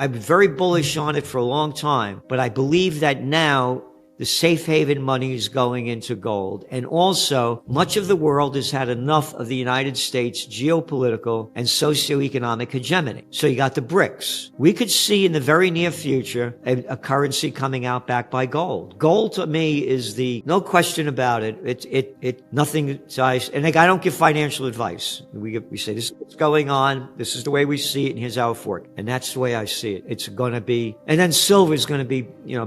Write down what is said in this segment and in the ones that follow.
I've been very bullish on it for a long time, but I believe that now the safe haven money is going into gold. And also, much of the world has had enough of the United States geopolitical and socioeconomic hegemony. So you got the BRICS. We could see in the very near future a currency coming out backed by gold. Gold to me is no question about it. Nothing size. And I don't give financial advice. We say this is what's going on. This is the way we see it. And here's how it works. And that's the way I see it. It's going to be, and then silver is going to be,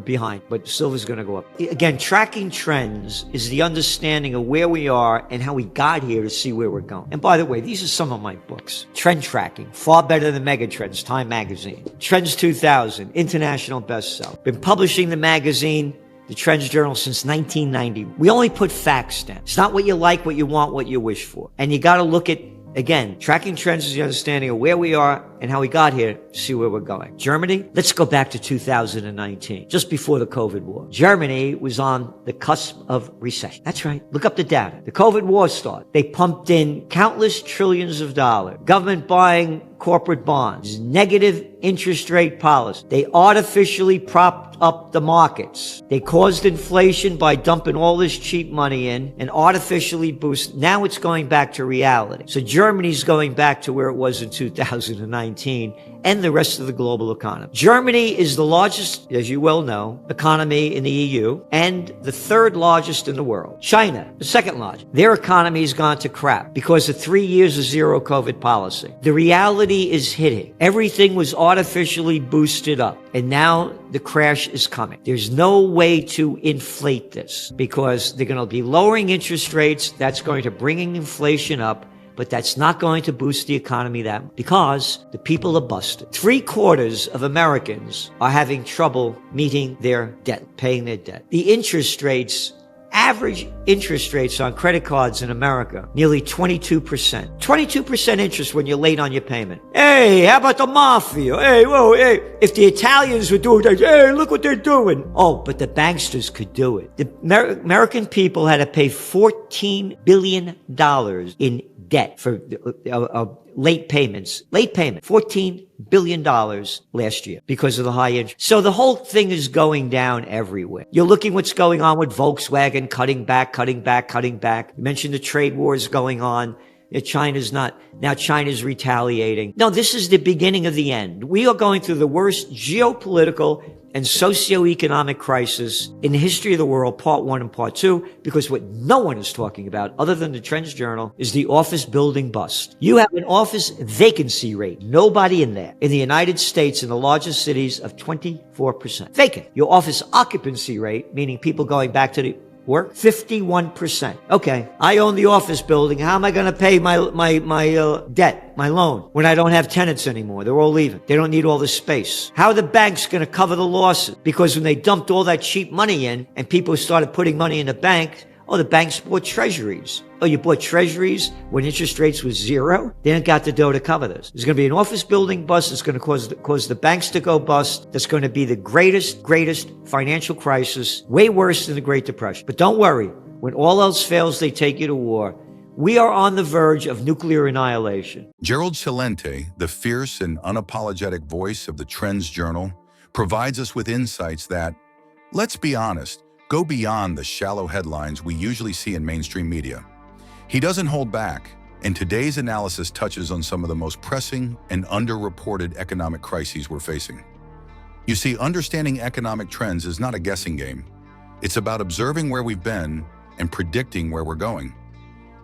behind, but silver is going to go up. Again, tracking trends is the understanding of where we are and how we got here to see where we're going. And by the way, these are some of my books. Trend Tracking, far better than Megatrends, Time Magazine. Trends 2000, international bestseller. Been publishing the magazine, the Trends Journal, since 1990. We only put facts down. It's not what you like, what you want, what you wish for. And you got to look at, again, tracking trends is the understanding of where we are and how we got here to see where we're going. Germany, let's go back to 2019, just before the COVID war. Germany was on the cusp of recession. That's right. Look up the data. The COVID war started. They pumped in countless trillions of dollars. Government buying corporate bonds, negative interest rate policy. They artificially propped up the markets. They caused inflation by dumping all this cheap money in and artificially boost. Now it's going back to reality. So Germany's going back to where it was in 2019 and the rest of the global economy. Germany is the largest, as you well know, economy in the EU and the third largest in the world. China, the second largest. Their economy has gone to crap because of 3 years of zero COVID policy. The reality is hitting. Everything was artificially boosted up, and now the crash is coming. There's no way to inflate this because they're going to be lowering interest rates. That's going to bring inflation up. But that's not going to boost the economy because the people are busted. 3/4 of Americans are having trouble meeting their debt, paying their debt. The interest rates, average interest rates on credit cards in America, nearly 22%. 22% interest when you're late on your payment. Hey, how about the mafia? Hey, whoa, hey. If the Italians would do it, hey, look what they're doing. Oh, but the banksters could do it. The American people had to pay $14 billion in debt for late payments. Late payment, $14 billion last year because of the high interest. So the whole thing is going down everywhere. You're looking what's going on with Volkswagen, cutting back. You mentioned the trade wars going on. China's retaliating. No, this is the beginning of the end. We are going through the worst geopolitical and socioeconomic crisis in the history of the world, part 1 and part 2, because what no one is talking about, other than the Trends Journal, is the office building bust. You have an office vacancy rate, nobody in there, in the United States in the largest cities of 24%. Vacant. Your office occupancy rate, meaning people going back to the work, 51%. Okay, I own the office building. How am I going to pay my debt, my loan, when I don't have tenants anymore? They're all leaving. They don't need all this space. How are the banks going to cover the losses? Because when they dumped all that cheap money in and people started putting money in the bank, the banks bought treasuries. You bought treasuries when interest rates was zero? They ain't got the dough to cover this. There's going to be an office building bust. It's going to cause the banks to go bust. That's going to be the greatest financial crisis, way worse than the Great Depression. But don't worry. When all else fails, they take you to war. We are on the verge of nuclear annihilation. Gerald Celente, the fierce and unapologetic voice of the Trends Journal, provides us with insights that, let's be honest, go beyond the shallow headlines we usually see in mainstream media. He doesn't hold back, and today's analysis touches on some of the most pressing and underreported economic crises we're facing. You see, understanding economic trends is not a guessing game. It's about observing where we've been and predicting where we're going.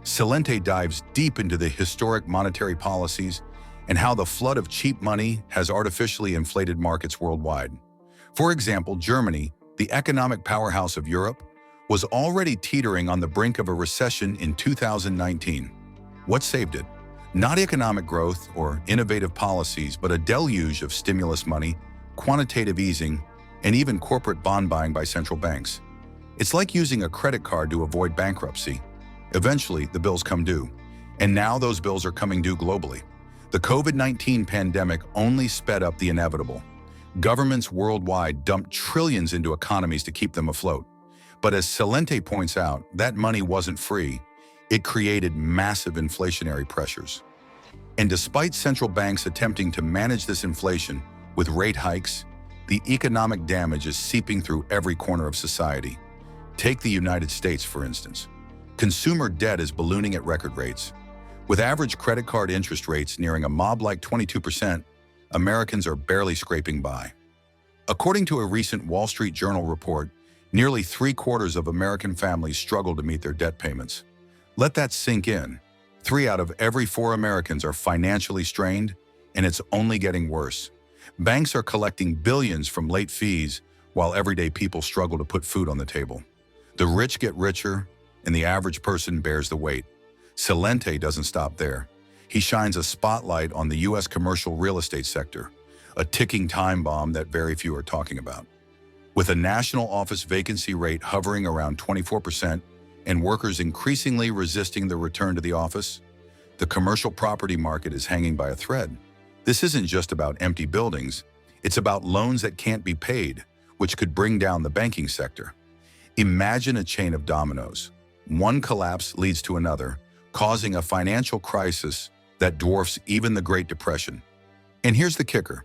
Celente dives deep into the historic monetary policies and how the flood of cheap money has artificially inflated markets worldwide. For example, Germany, the economic powerhouse of Europe, was already teetering on the brink of a recession in 2019. What saved it? Not economic growth or innovative policies, but a deluge of stimulus money, quantitative easing, and even corporate bond buying by central banks. It's like using a credit card to avoid bankruptcy. Eventually, the bills come due. And now those bills are coming due globally. The COVID-19 pandemic only sped up the inevitable. Governments worldwide dumped trillions into economies to keep them afloat. But as Celente points out, that money wasn't free. It created massive inflationary pressures. And despite central banks attempting to manage this inflation, With rate hikes, the economic damage is seeping through every corner of society. Take the United States, for instance. Consumer debt is ballooning at record rates. With average credit card interest rates nearing a mob-like 22%, Americans are barely scraping by. According to a recent Wall Street Journal report, nearly 3/4 of American families struggle to meet their debt payments. Let that sink in. 3 out of every 4 Americans are financially strained, and it's only getting worse. Banks are collecting billions from late fees, while everyday people struggle to put food on the table. The rich get richer, and the average person bears the weight. Celente doesn't stop there. He shines a spotlight on the U.S. commercial real estate sector, a ticking time bomb that very few are talking about. With a national office vacancy rate hovering around 24% and workers increasingly resisting the return to the office, the commercial property market is hanging by a thread. This isn't just about empty buildings, it's about loans that can't be paid, which could bring down the banking sector. Imagine a chain of dominoes. One collapse leads to another, causing a financial crisis that dwarfs even the Great Depression. And here's the kicker.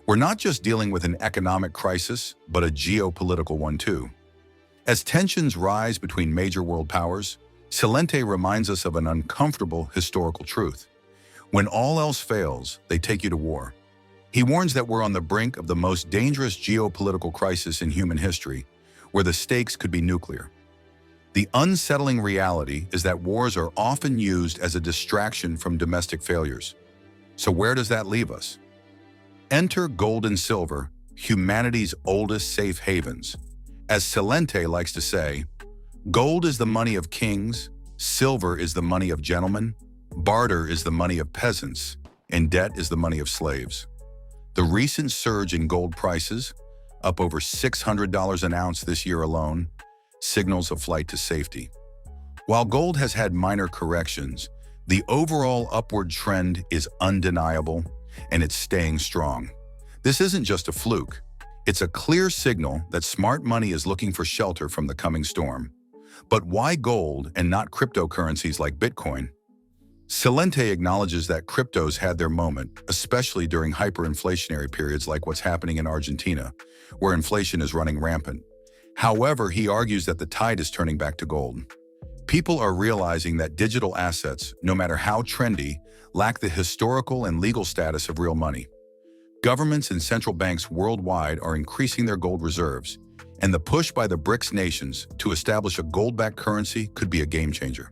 We're not just dealing with an economic crisis, but a geopolitical one too. As tensions rise between major world powers, Celente reminds us of an uncomfortable historical truth. When all else fails, they take you to war. He warns that we're on the brink of the most dangerous geopolitical crisis in human history, where the stakes could be nuclear. The unsettling reality is that wars are often used as a distraction from domestic failures. So where does that leave us? Enter gold and silver, humanity's oldest safe havens. As Celente likes to say, gold is the money of kings, silver is the money of gentlemen, barter is the money of peasants, and debt is the money of slaves. The recent surge in gold prices, up over $600 an ounce this year alone, signals a flight to safety. While gold has had minor corrections, the overall upward trend is undeniable, and it's staying strong. This isn't just a fluke. It's a clear signal that smart money is looking for shelter from the coming storm. But why gold and not cryptocurrencies like Bitcoin? Celente acknowledges that cryptos had their moment, especially during hyperinflationary periods like what's happening in Argentina, where inflation is running rampant. However, he argues that the tide is turning back to gold. People are realizing that digital assets, no matter how trendy, lack the historical and legal status of real money. Governments and central banks worldwide are increasing their gold reserves, and the push by the BRICS nations to establish a gold-backed currency could be a game-changer.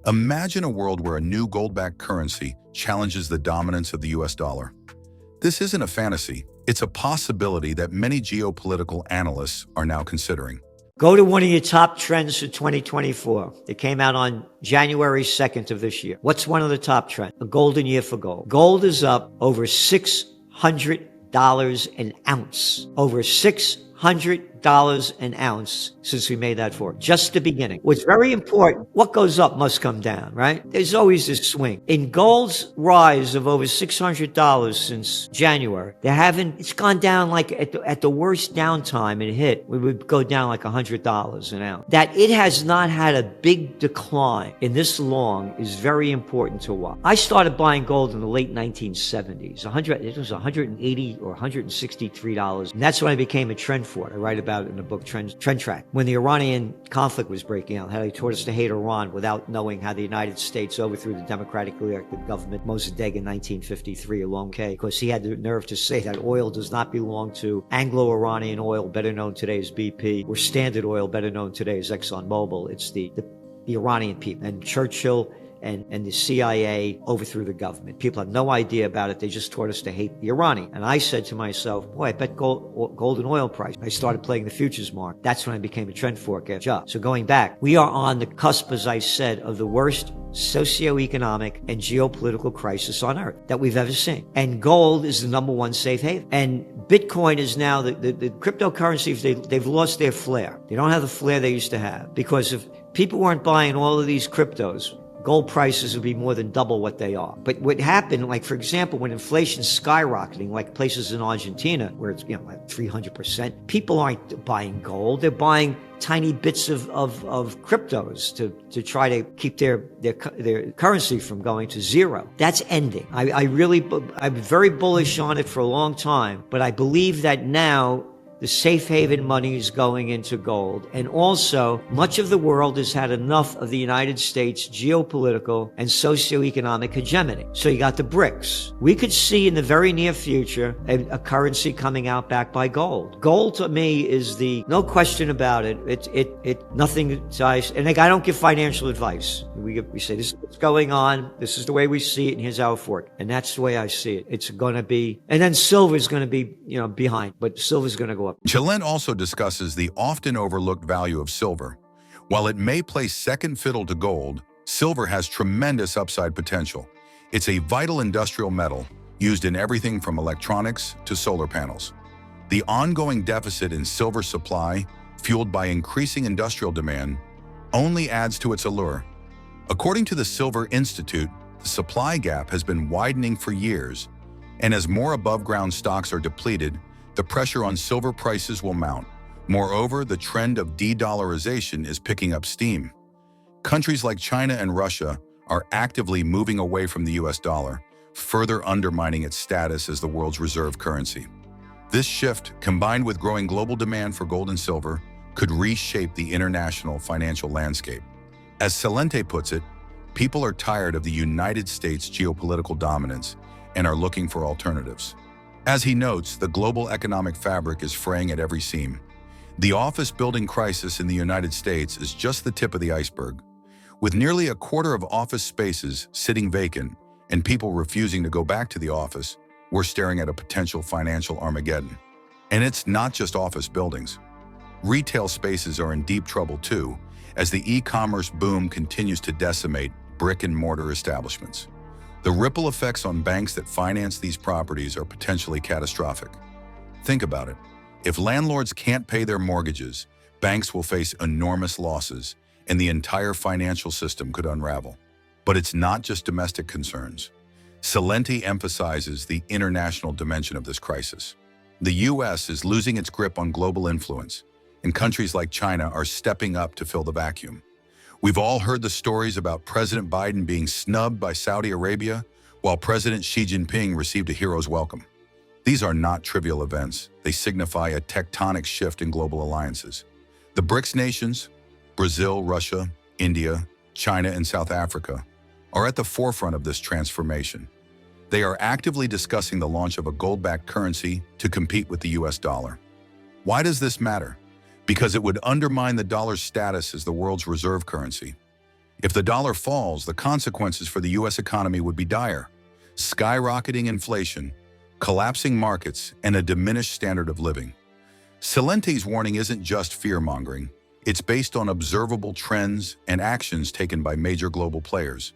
Imagine a world where a new gold-backed currency challenges the dominance of the US dollar. This isn't a fantasy, it's a possibility that many geopolitical analysts are now considering. Go to one of your top trends for 2024. It came out on January 2nd of this year. What's one of the top trends? A golden year for gold. Gold is up over $600 an ounce. Over $600 an ounce since we made that forward. Just the beginning. What's very important, what goes up must come down, right? There's always this swing. In gold's rise of over $600 since January, it's gone down like at the worst downtime it hit, we would go down like $100 an ounce. That it has not had a big decline in this long is very important to watch. I started buying gold in the late 1970s. It was $180 or $163. And that's when I became a trend for it. I write about it in the book Trend Track. When the Iranian conflict was breaking out, how they taught us to hate Iran without knowing how the United States overthrew the democratically elected government, Mossadegh in 1953 along K, because he had the nerve to say that oil does not belong to Anglo-Iranian oil, better known today as BP, or Standard Oil, better known today as ExxonMobil. It's the Iranian people. And Churchill and the CIA overthrew the government. People had no idea about it. They just taught us to hate the Iranian. And I said to myself, boy, I bet gold and oil price. I started playing the futures market. That's when I became a trend forecaster. So going back, we are on the cusp, as I said, of the worst socioeconomic and geopolitical crisis on earth that we've ever seen. And gold is the number one safe haven. And Bitcoin is now the cryptocurrencies, they've lost their flair. They don't have the flair they used to have, because if people weren't buying all of these cryptos, gold prices would be more than double what they are. But what happened, like for example, when inflation's skyrocketing, like places in Argentina where it's like 300%, people aren't buying gold; they're buying tiny bits of cryptos to try to keep their currency from going to zero. That's ending. I'm very bullish on it for a long time, but I believe that now the safe haven money is going into gold. And also, much of the world has had enough of the United States geopolitical and socioeconomic hegemony. So you got the BRICS. We could see in the very near future a currency coming out backed by gold. Gold to me is no question about it. Nothing size. And I don't give financial advice. We say, this is what's going on. This is the way we see it. And here's how it works. And that's the way I see it. It's going to be, and then silver is going to be, behind, but silver is going to go up. Celente also discusses the often overlooked value of silver. While it may play second fiddle to gold, silver has tremendous upside potential. It's a vital industrial metal used in everything from electronics to solar panels. The ongoing deficit in silver supply, fueled by increasing industrial demand, only adds to its allure. According to the Silver Institute, the supply gap has been widening for years, and as more above-ground stocks are depleted, the pressure on silver prices will mount. Moreover, the trend of de-dollarization is picking up steam. Countries like China and Russia are actively moving away from the US dollar, further undermining its status as the world's reserve currency. This shift, combined with growing global demand for gold and silver, could reshape the international financial landscape. As Celente puts it, people are tired of the United States' geopolitical dominance and are looking for alternatives. As he notes, the global economic fabric is fraying at every seam. The office building crisis in the United States is just the tip of the iceberg. With nearly a quarter of office spaces sitting vacant and people refusing to go back to the office, we're staring at a potential financial Armageddon. And it's not just office buildings. Retail spaces are in deep trouble too, as the e-commerce boom continues to decimate brick-and-mortar establishments. The ripple effects on banks that finance these properties are potentially catastrophic. Think about it. If landlords can't pay their mortgages, banks will face enormous losses, and the entire financial system could unravel. But it's not just domestic concerns. Celente emphasizes the international dimension of this crisis. The U.S. is losing its grip on global influence, and countries like China are stepping up to fill the vacuum. We've all heard the stories about President Biden being snubbed by Saudi Arabia, while President Xi Jinping received a hero's welcome. These are not trivial events. They signify a tectonic shift in global alliances. The BRICS nations, Brazil, Russia, India, China, and South Africa, are at the forefront of this transformation. They are actively discussing the launch of a gold-backed currency to compete with the US dollar. Why does this matter? Because it would undermine the dollar's status as the world's reserve currency. If the dollar falls, the consequences for the US economy would be dire. Skyrocketing inflation, collapsing markets, and a diminished standard of living. Celente's warning isn't just fear-mongering. It's based on observable trends and actions taken by major global players.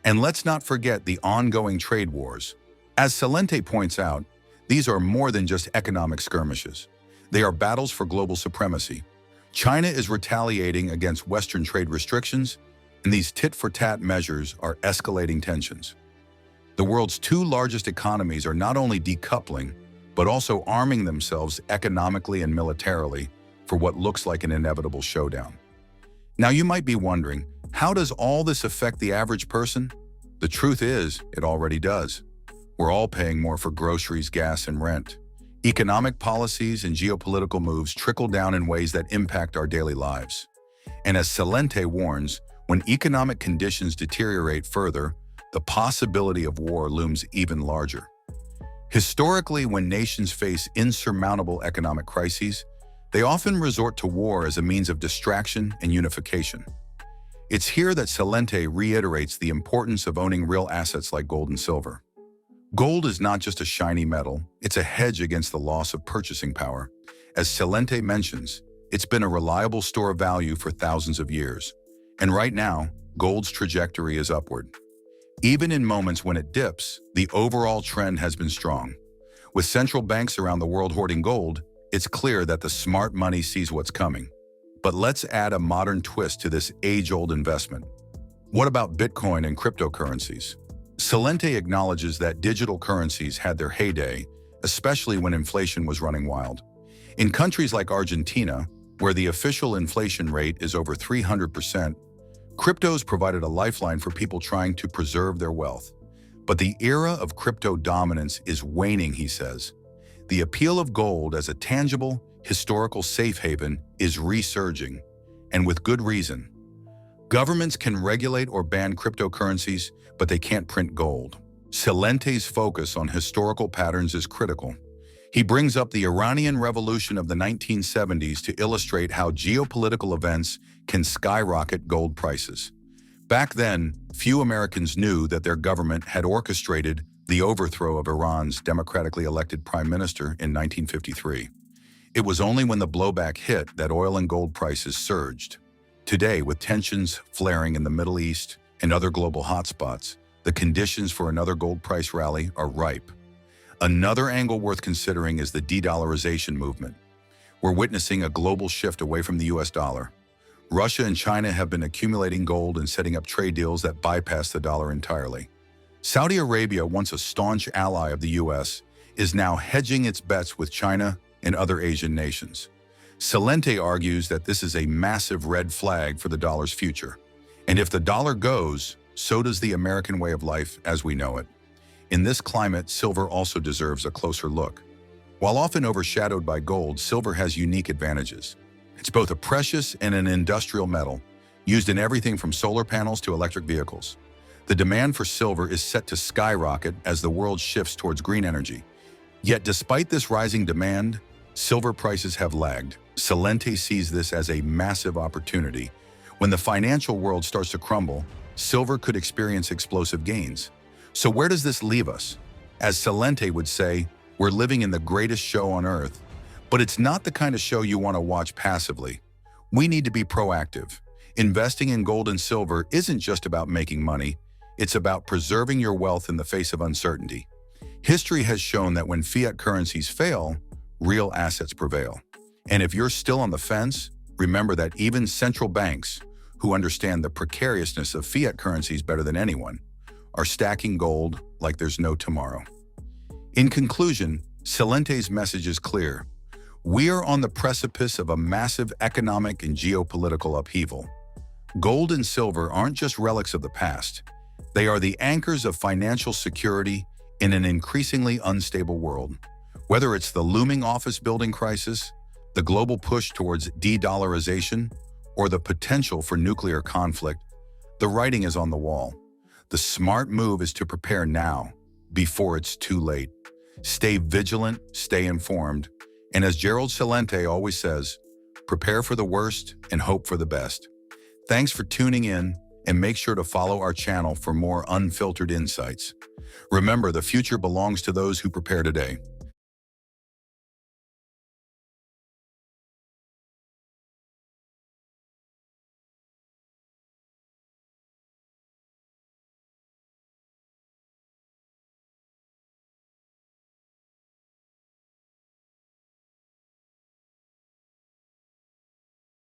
And let's not forget the ongoing trade wars. As Celente points out, these are more than just economic skirmishes. They are battles for global supremacy. China is retaliating against Western trade restrictions, and these tit-for-tat measures are escalating tensions. The world's two largest economies are not only decoupling, but also arming themselves economically and militarily for what looks like an inevitable showdown. Now you might be wondering, how does all this affect the average person? The truth is, it already does. We're all paying more for groceries, gas, and rent. Economic policies and geopolitical moves trickle down in ways that impact our daily lives. And as Celente warns, when economic conditions deteriorate further, the possibility of war looms even larger. Historically, when nations face insurmountable economic crises, they often resort to war as a means of distraction and unification. It's here that Celente reiterates the importance of owning real assets like gold and silver. Gold is not just a shiny metal, it's a hedge against the loss of purchasing power. As Celente mentions, it's been a reliable store of value for thousands of years. And right now, gold's trajectory is upward. Even in moments when it dips, the overall trend has been strong. With central banks around the world hoarding gold, it's clear that the smart money sees what's coming. But let's add a modern twist to this age-old investment. What about Bitcoin and cryptocurrencies? Celente acknowledges that digital currencies had their heyday, especially when inflation was running wild. In countries like Argentina, where the official inflation rate is over 300%, cryptos provided a lifeline for people trying to preserve their wealth. But the era of crypto dominance is waning, he says. The appeal of gold as a tangible, historical safe haven is resurging, and with good reason. Governments can regulate or ban cryptocurrencies, but they can't print gold. Celente's focus on historical patterns is critical. He brings up the Iranian Revolution of the 1970s to illustrate how geopolitical events can skyrocket gold prices. Back then, few Americans knew that their government had orchestrated the overthrow of Iran's democratically elected prime minister in 1953. It was only when the blowback hit that oil and gold prices surged. Today, with tensions flaring in the Middle East and other global hotspots, the conditions for another gold price rally are ripe. Another angle worth considering is the de-dollarization movement. We're witnessing a global shift away from the US dollar. Russia and China have been accumulating gold and setting up trade deals that bypass the dollar entirely. Saudi Arabia, once a staunch ally of the US, is now hedging its bets with China and other Asian nations. Celente argues that this is a massive red flag for the dollar's future. And if the dollar goes, so does the American way of life as we know it. In this climate, silver also deserves a closer look. While often overshadowed by gold, silver has unique advantages. It's both a precious and an industrial metal, used in everything from solar panels to electric vehicles. The demand for silver is set to skyrocket as the world shifts towards green energy. Yet despite this rising demand, silver prices have lagged. Celente sees this as a massive opportunity. When the financial world starts to crumble, silver could experience explosive gains. So where does this leave us? As Celente would say, we're living in the greatest show on earth. But it's not the kind of show you want to watch passively. We need to be proactive. Investing in gold and silver isn't just about making money. It's about preserving your wealth in the face of uncertainty. History has shown that when fiat currencies fail, real assets prevail. And if you're still on the fence, remember that even central banks, who understand the precariousness of fiat currencies better than anyone, are stacking gold like there's no tomorrow. In conclusion, Celente's message is clear. We are on the precipice of a massive economic and geopolitical upheaval. Gold and silver aren't just relics of the past. They are the anchors of financial security in an increasingly unstable world. Whether it's the looming office building crisis, the global push towards de-dollarization, or the potential for nuclear conflict, the writing is on the wall. The smart move is to prepare now, before it's too late. Stay vigilant, stay informed, and as Gerald Celente always says, prepare for the worst and hope for the best. Thanks for tuning in, and make sure to follow our channel for more unfiltered insights. Remember, the future belongs to those who prepare today.